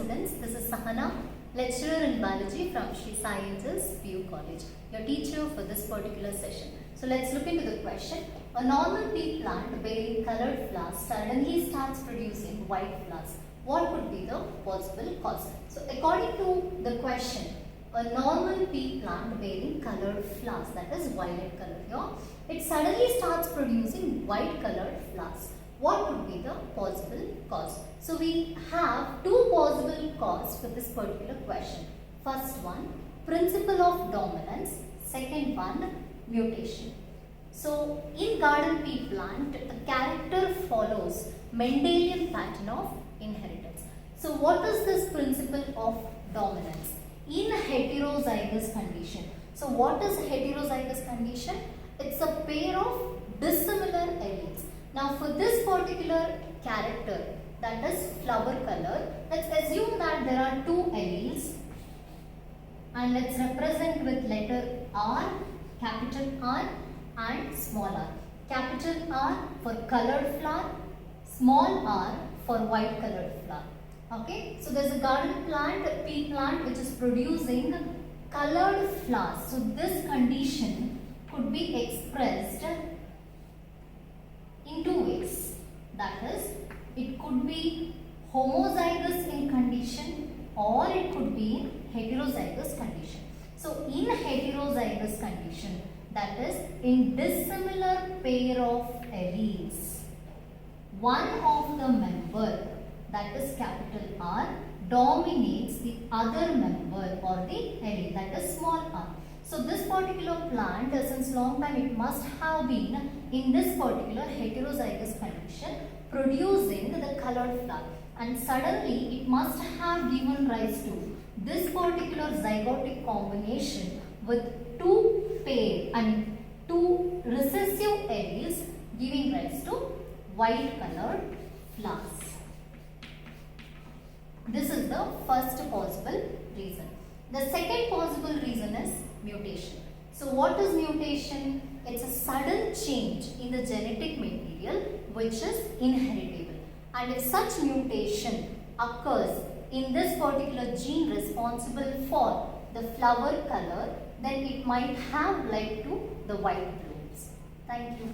students, this is Sahana, lecturer in biology from Sri Sai Angels, PU College, your teacher for this particular session. So let's look into the question. A normal pea plant bearing colored flowers suddenly starts producing white flowers. What could be the possible cause? So according to the question, a normal pea plant bearing colored flowers, that is violet color here, it suddenly starts producing white colored flowers. What could be the possible cause? So we have two possible causes for this particular question. First one, principle of dominance. Second one, mutation. So in garden pea plant, the character follows Mendelian pattern of inheritance. So what is this principle of dominance? In heterozygous condition. So what is heterozygous condition? It's a pair of dissimilar alleles. Now for this particular character, that is flower color, let's assume that there are two alleles and let's represent with letter R, capital R and small r. Capital R for colored flower, small r for white colored flower. Okay, so there's a garden plant, a pea plant which is producing colored flowers. So this condition could be expressed in two ways. That is, it could be homozygous in condition or it could be heterozygous condition. So in heterozygous condition, that is in dissimilar pair of alleles, one of the member, that is capital R, dominates the other member or the allele, that is small r. So this particular plant, since long time it must have been in this particular heterozygous condition producing the colored flower, and suddenly it must have given rise to this particular zygotic combination with two recessive alleles giving rise to white colored flowers. This is the first possible reason. The second possible reason is mutation. So what is mutation? It's a sudden change in the genetic material which is inheritable. And if such mutation occurs in this particular gene responsible for the flower color, then it might have led to the white blooms. Thank you.